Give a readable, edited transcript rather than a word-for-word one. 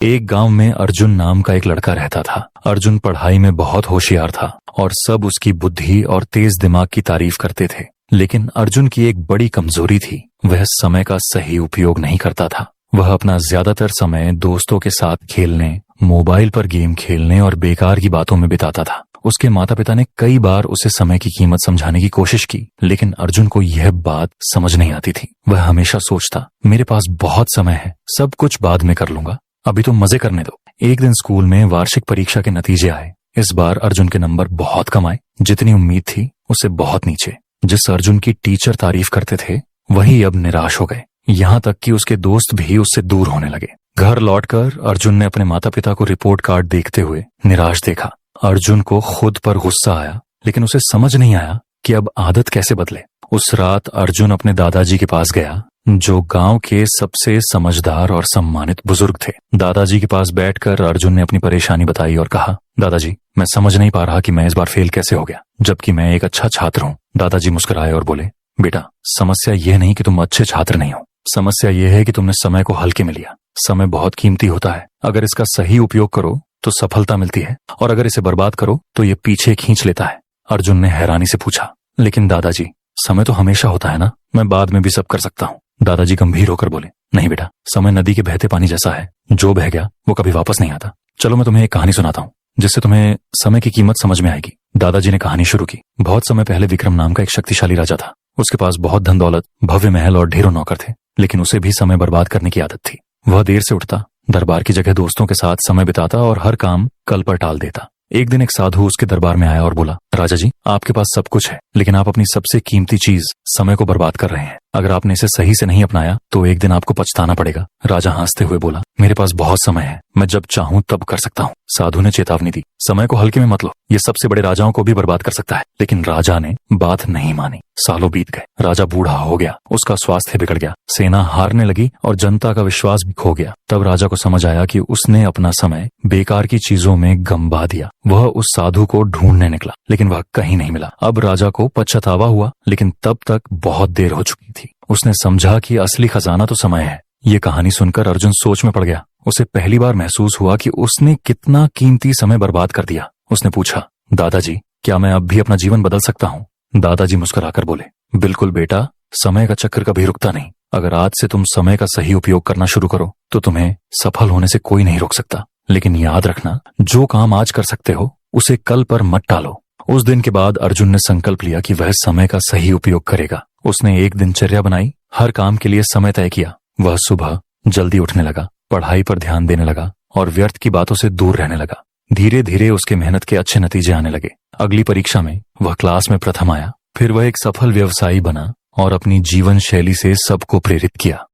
एक गांव में अर्जुन नाम का एक लड़का रहता था। अर्जुन पढ़ाई में बहुत होशियार था और सब उसकी बुद्धि और तेज दिमाग की तारीफ करते थे। लेकिन अर्जुन की एक बड़ी कमजोरी थी, वह समय का सही उपयोग नहीं करता था। वह अपना ज्यादातर समय दोस्तों के साथ खेलने, मोबाइल पर गेम खेलने और बेकार की बातों में बिताता था। उसके माता पिता ने कई बार उसे समय की कीमत समझाने की कोशिश की, लेकिन अर्जुन को यह बात समझ नहीं आती थी। वह हमेशा सोचता, मेरे पास बहुत समय है, सब कुछ बाद में कर लूंगा, अभी तो मजे करने दो। एक दिन स्कूल में वार्षिक परीक्षा के नतीजे आए। इस बार अर्जुन के नंबर बहुत कम आए, जितनी उम्मीद थी उससे बहुत नीचे। जिस अर्जुन की टीचर तारीफ करते थे वही अब निराश हो गए, यहाँ तक कि उसके दोस्त भी उससे दूर होने लगे। घर लौटकर अर्जुन ने अपने माता पिता को रिपोर्ट कार्ड देखते हुए निराश देखा। अर्जुन को खुद पर गुस्सा आया, लेकिन उसे समझ नहीं आया कि अब आदत कैसे बदले। उस रात अर्जुन अपने दादाजी के पास गया, जो गांव के सबसे समझदार और सम्मानित बुजुर्ग थे। दादाजी के पास बैठकर अर्जुन ने अपनी परेशानी बताई और कहा, दादाजी, मैं समझ नहीं पा रहा कि मैं इस बार फेल कैसे हो गया, जबकि मैं एक अच्छा छात्र हूँ। दादाजी मुस्कुराए और बोले, बेटा, समस्या यह नहीं कि तुम अच्छे छात्र नहीं हो, समस्या यह है कि तुमने समय को हल्के में लिया। समय बहुत कीमती होता है, अगर इसका सही उपयोग करो तो सफलता मिलती है, और अगर इसे बर्बाद करो तो ये पीछे खींच लेता है। अर्जुन ने हैरानी से पूछा, लेकिन दादाजी, समय तो हमेशा होता है ना, मैं बाद में भी सब कर सकता हूँ। दादाजी गंभीर होकर बोले, नहीं बेटा, समय नदी के बहते पानी जैसा है, जो बह गया वो कभी वापस नहीं आता। चलो मैं तुम्हें एक कहानी सुनाता हूँ, जिससे तुम्हें समय की कीमत समझ में आएगी। दादाजी ने कहानी शुरू की। बहुत समय पहले विक्रम नाम का एक शक्तिशाली राजा था। उसके पास बहुत धन दौलत, भव्य महल और ढेरों नौकर थे, लेकिन उसे भी समय बर्बाद करने की आदत थी। वह देर से उठता, दरबार की जगह दोस्तों के साथ समय बिताता और हर काम कल पर टाल देता। एक दिन एक साधु उसके दरबार में आया और बोला, राजा जी, आपके पास सब कुछ है, लेकिन आप अपनी सबसे कीमती चीज समय को बर्बाद कर रहे हैं। अगर आपने इसे सही से नहीं अपनाया तो एक दिन आपको पछताना पड़ेगा। राजा हंसते हुए बोला, मेरे पास बहुत समय है, मैं जब चाहूं तब कर सकता हूँ। साधु ने चेतावनी दी, समय को हल्के में मत लो, ये सबसे बड़े राजाओं को भी बर्बाद कर सकता है। लेकिन राजा ने बात नहीं मानी। सालों बीत गए, राजा बूढ़ा हो गया, उसका स्वास्थ्य बिगड़ गया, सेना हारने लगी और जनता का विश्वास भी खो गया। तब राजा को समझ आया कि उसने अपना समय बेकार की चीजों में गंवा दिया। वह उस साधु को ढूंढने निकला, लेकिन वह कहीं नहीं मिला। अब राजा को पछतावा हुआ, लेकिन तब तक बहुत देर हो चुकी थी। उसने समझा कि असली खजाना तो समय है। ये कहानी सुनकर अर्जुन सोच में पड़ गया। उसे पहली बार महसूस हुआ कि उसने कितना कीमती समय बर्बाद कर दिया। उसने पूछा, दादाजी, क्या मैं अब भी अपना जीवन बदल सकता हूँ? दादाजी मुस्कुराकर बोले, बिल्कुल बेटा, समय का चक्र कभी रुकता नहीं। अगर आज से तुम समय का सही उपयोग करना शुरू करो तो तुम्हें सफल होने से कोई नहीं रोक सकता। लेकिन याद रखना, जो काम आज कर सकते हो उसे कल पर मत टालो। उस दिन के बाद अर्जुन ने संकल्प लिया कि वह समय का सही उपयोग करेगा। उसने एक दिनचर्या बनाई, हर काम के लिए समय तय किया। वह सुबह जल्दी उठने लगा, पढ़ाई पर ध्यान देने लगा और व्यर्थ की बातों से दूर रहने लगा। धीरे धीरे उसके मेहनत के अच्छे नतीजे आने लगे। अगली परीक्षा में वह क्लास में प्रथम आया। फिर वह एक सफल व्यवसायी बना और अपनी जीवन शैली से सबको प्रेरित किया।